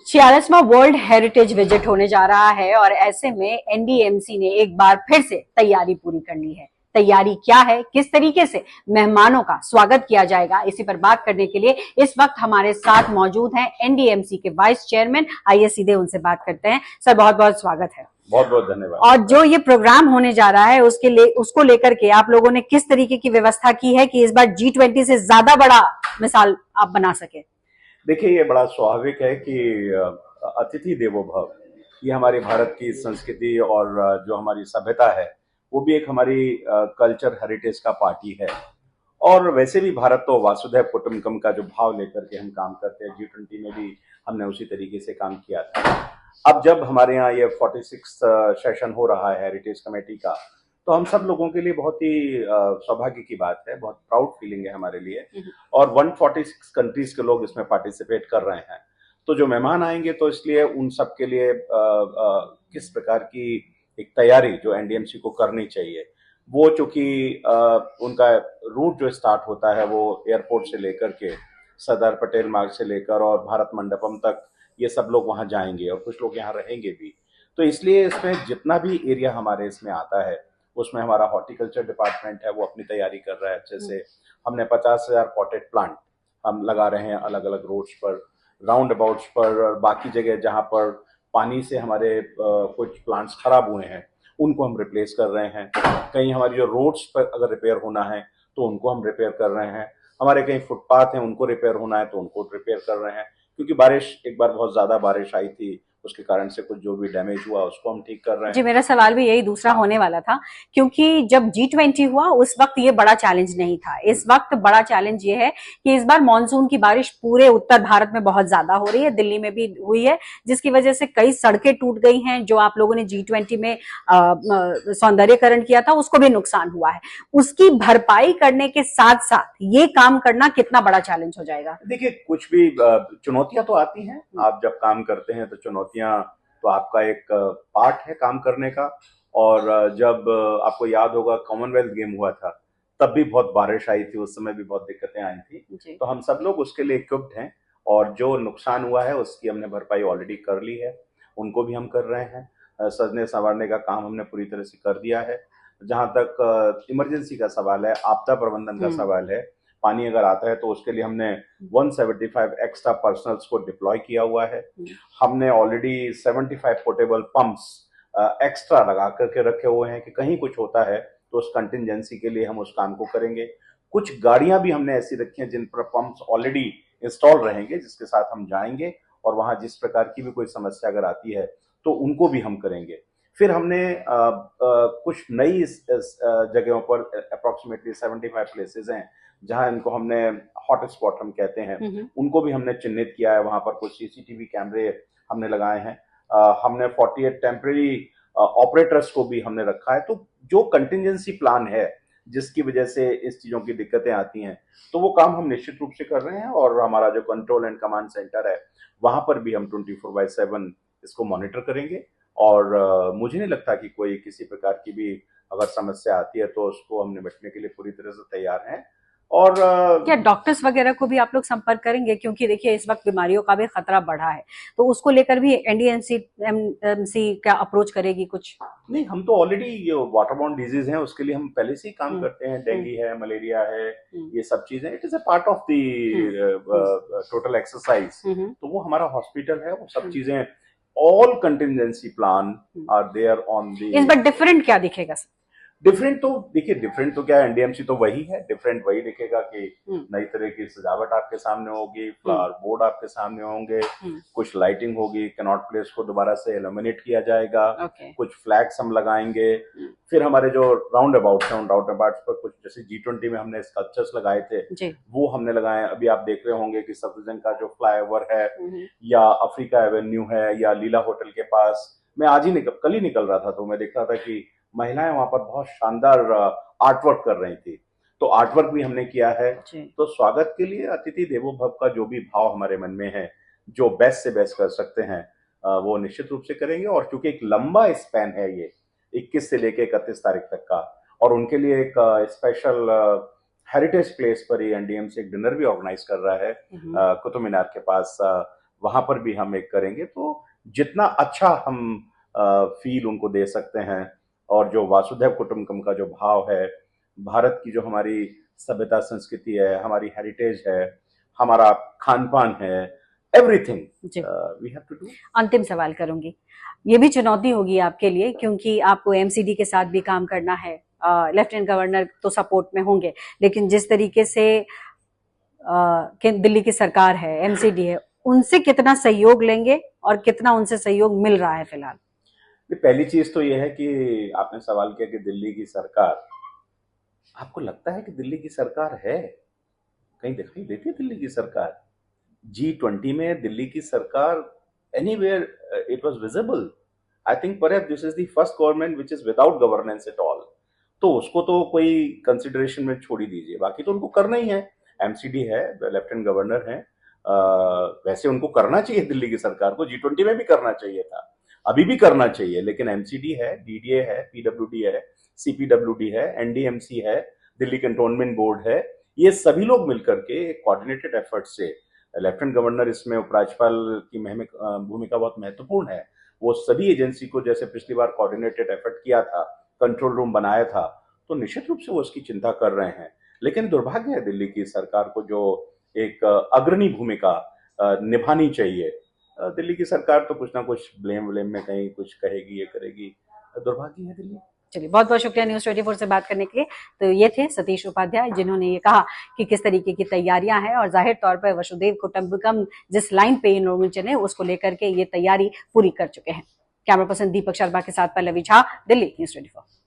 46वां world heritage visit होने जा रहा है और ऐसे में एनडीएमसी ने एक बार फिर से तैयारी पूरी कर ली है। तैयारी क्या है, किस तरीके से मेहमानों का स्वागत किया जाएगा, इसी पर बात करने के लिए इस वक्त हमारे साथ मौजूद हैं एनडीएमसी के वाइस चेयरमैन। आइए सीधे उनसे बात करते हैं। सर, बहुत बहुत स्वागत है। बहुत बहुत धन्यवाद। और जो ये प्रोग्राम होने जा रहा है उसको लेकर के आप लोगों ने किस तरीके की व्यवस्था की है कि इस बार G20 से ज्यादा बड़ा मिसाल आप बना सके? देखिए, ये बड़ा स्वाभाविक है कि अतिथि देवो भव, ये हमारी भारत की संस्कृति और जो हमारी सभ्यता है वो भी एक हमारी कल्चर हेरिटेज का पार्टी है। और वैसे भी भारत तो वासुधैव कुटुंबकम का जो भाव लेकर के हम काम करते हैं, G20 में भी हमने उसी तरीके से काम किया था। अब जब हमारे यहाँ ये 46 सेशन हो रहा है हेरिटेज कमेटी का, तो हम सब लोगों के लिए बहुत ही सौभाग्य की बात है, बहुत प्राउड फीलिंग है हमारे लिए। और 146 कंट्रीज के लोग इसमें पार्टिसिपेट कर रहे हैं। तो जो मेहमान आएंगे तो इसलिए उन सब के लिए किस प्रकार की एक तैयारी जो एनडीएमसी को करनी चाहिए, वो चूंकि उनका रूट जो स्टार्ट होता है वो एयरपोर्ट से लेकर के सरदार पटेल मार्ग से लेकर और भारत मंडपम तक, ये सब लोग वहां जाएंगे और कुछ लोग यहाँ रहेंगे भी। तो इसलिए इसमें जितना भी एरिया हमारे इसमें आता है उसमें हमारा हॉर्टिकल्चर डिपार्टमेंट है वो अपनी तैयारी कर रहा है अच्छे से। हमने 50,000 पॉटेड प्लांट हम लगा रहे हैं अलग अलग रोड्स पर, राउंड अबाउट्स पर, और बाकी जगह जहाँ पर पानी से हमारे कुछ प्लांट्स खराब हुए हैं उनको हम रिप्लेस कर रहे हैं। कहीं हमारी जो रोड्स पर अगर रिपेयर होना है तो उनको हम रिपेयर कर रहे हैं। हमारे कहीं फुटपाथ हैं उनको रिपेयर होना है तो उनको रिपेयर कर रहे हैं, क्योंकि बारिश एक बार बहुत ज्यादा बारिश आई थी, उसके कारण से कुछ जो भी डैमेज हुआ उसको हम ठीक कर रहे हैं। जी, मेरा सवाल भी यही दूसरा होने वाला था, क्योंकि जब G20 हुआ उस वक्त ये बड़ा चैलेंज नहीं था। इस वक्त बड़ा चैलेंज ये है कि इस बार मानसून की बारिश पूरे उत्तर भारत में बहुत ज्यादा हो रही है, दिल्ली में भी हुई है, जिसकी वजह से कई सड़कें टूट गई हैं। जो आप लोगों ने G20 में सौंदर्यकरण किया था उसको भी नुकसान हुआ है। उसकी भरपाई करने के साथ साथ ये काम करना कितना बड़ा चैलेंज हो जाएगा? देखिए, कुछ भी चुनौतियां तो आती हैं। आप जब काम करते हैं तो चुनौतियां तो आपका एक पार्ट है काम करने का। और जब आपको याद होगा कॉमनवेल्थ गेम हुआ था तब भी बहुत बारिश आई थी, उस समय भी बहुत दिक्कतें आई थी। तो हम सब लोग उसके लिए इक्विप्ड हैं और जो नुकसान हुआ है उसकी हमने भरपाई ऑलरेडी कर ली है, उनको भी हम कर रहे हैं। सजने संवारने का काम हमने पूरी तरह से कर दिया है। जहां तक इमरजेंसी का सवाल है, आपदा प्रबंधन का सवाल है, पानी अगर आता है तो उसके लिए हमने 175 एक्स्ट्रा पर्सनल्स को डिप्लॉय किया हुआ है। हमने ऑलरेडी 75 पोर्टेबल पंप्स एक्स्ट्रा लगा करके रखे हुए हैं कि कहीं कुछ होता है तो उस कंटिजेंसी के लिए हम उस काम को करेंगे। कुछ गाड़ियां भी हमने ऐसी रखी हैं जिन पर पंप्स ऑलरेडी इंस्टॉल रहेंगे, जिसके साथ हम जाएंगे और वहां जिस प्रकार की भी कोई समस्या अगर आती है तो उनको भी हम करेंगे। फिर हमने कुछ नई जगहों पर अप्रोक्सीमेटली 75 प्लेसेस हैं जहां इनको हमने हॉट स्पॉट हम कहते हैं, उनको भी हमने चिन्हित किया है। वहां पर कुछ सीसीटीवी कैमरे हमने लगाए हैं। हमने 48 टेम्परेरी ऑपरेटर्स को भी हमने रखा है। तो जो कंटिजेंसी प्लान है जिसकी वजह से इस चीजों की दिक्कतें आती हैं, तो वो काम हम निश्चित रूप से कर रहे हैं। और हमारा जो कंट्रोल एंड कमांड सेंटर है वहां पर भी हम 24/7 इसको मॉनिटर करेंगे। और मुझे नहीं लगता कि कोई किसी प्रकार की भी अगर समस्या आती है तो उसको हम निपटने के लिए पूरी तरह से तैयार हैं। और क्या डॉक्टर्स वगैरह को भी आप लोग संपर्क करेंगे? क्योंकि देखिए इस वक्त बीमारियों का भी खतरा बढ़ा है, तो उसको लेकर भी एनडीएमसी क्या अप्रोच करेगी कुछ? नहीं, हम तो ऑलरेडी ये वाटरबॉर्न डिजीज है उसके लिए हम पहले से ही काम करते हैं। डेंगू है, मलेरिया है, ये सब चीजें it is a part of the total exercise. तो वो हमारा हॉस्पिटल है, वो सब चीजें all contingency plan are there on the. इस बार डिफरेंट क्या दिखेगा सर? डिफरेंट तो देखिए, डिफरेंट तो क्या है, एनडीएमसी तो वही है। डिफरेंट वही दिखेगा कि नई तरह की सजावट आपके सामने होगी, फ्लावर बोर्ड आपके सामने होंगे, कुछ लाइटिंग होगी, कैनॉट प्लेस को दोबारा से इल्यूमिनेट किया जाएगा, कुछ फ्लैग्स हम लगाएंगे। फिर हमारे जो राउंड अबाउट हैं उन राउंड अबाउट्स पर कुछ जैसे G20 में हमने स्कल्पचर्स लगाए थे वो हमने लगाए। अभी आप देख रहे होंगे कि सफदरजंग का जो फ्लाईओवर है या अफ्रीका एवेन्यू है या लीला होटल के पास, मैं आज ही कल ही निकल रहा था तो मैं देख रहा था कि महिलाएं वहां पर बहुत शानदार आर्ट वर्क कर रही थी। तो आर्ट वर्क भी हमने किया है। तो स्वागत के लिए अतिथि देवो भव का जो भी भाव हमारे मन में है, जो बेस्ट से बेस्ट कर सकते हैं वो निश्चित रूप से करेंगे। और चूंकि एक लंबा स्पैन है ये 21 से लेके 31 तारीख तक का, और उनके लिए एक स्पेशल हेरिटेज प्लेस पर ही एनडीएमसी एक डिनर भी ऑर्गेनाइज कर रहा है कुतुब मीनार के पास वहां पर भी हम एक करेंगे। तो जितना अच्छा हम फील उनको दे सकते हैं, और जो वासुधैव कुटुंबकम का जो भाव है, भारत की जो हमारी सभ्यता संस्कृति है, हमारी हेरिटेज है, हमारा खान पान है, everything we have to do. अंतिम सवाल करूंगी, ये भी चुनौती होगी आपके लिए क्योंकि आपको एमसीडी के साथ भी काम करना है। लेफ्टिनेंट गवर्नर तो सपोर्ट में होंगे, लेकिन जिस तरीके से दिल्ली की सरकार है, एमसीडी है, उनसे कितना सहयोग लेंगे और कितना उनसे सहयोग मिल रहा है फिलहाल? पहली चीज तो यह है कि आपने सवाल किया कि दिल्ली की सरकार, आपको लगता है कि दिल्ली की सरकार है? कहीं दिखाई देती है दिल्ली की सरकार? G20 में दिल्ली की सरकार anywhere it was visible. I think perhaps this is the first government which is without governance at all. तो उसको तो कोई कंसिडरेशन में छोड़ ही दीजिए, बाकी तो उनको करना ही है। एमसीडी है, लेफ्टिनेंट गवर्नर है, वैसे उनको करना चाहिए, दिल्ली की सरकार को G20 में भी करना चाहिए था, अभी भी करना चाहिए, लेकिन एमसीडी है, डीडीए है, पीडब्ल्यूडी है, सीपीडब्ल्यूडी है, एनडीएमसी है, दिल्ली कैंटोनमेंट बोर्ड है, ये सभी लोग मिलकर के कोऑर्डिनेटेड एफर्ट से, लेफ्टिनेंट गवर्नर इसमें उपराज्यपाल की भूमिका बहुत महत्वपूर्ण है, वो सभी एजेंसी को जैसे पिछली बार कोऑर्डिनेटेड एफर्ट किया था, कंट्रोल रूम बनाया था, तो निश्चित रूप से वो उसकी चिंता कर रहे हैं। लेकिन दुर्भाग्य है दिल्ली की सरकार को जो एक अग्रणी भूमिका निभानी चाहिए। दिल्ली की सरकार तो कुछ ना कुछ ब्लेम में कहीं कुछ कहेगी, ये करेगी, दुर्भाग्य है दिल्ली। चलिए, बहुत बहुत शुक्रिया न्यूज़ 24 से बात करने के लिए। तो ये थे सतीश उपाध्याय, जिन्होंने ये कहा कि किस तरीके की तैयारियां हैं, और जाहिर तौर पर वसुधैव कुटुंबकम जिस लाइन पे इन लोगों ने चले, उसको लेकर के ये तैयारी पूरी कर चुके हैं। कैमरा पर्सन दीपक शर्मा के साथ पल्लवी झा, दिल्ली न्यूज़ 24।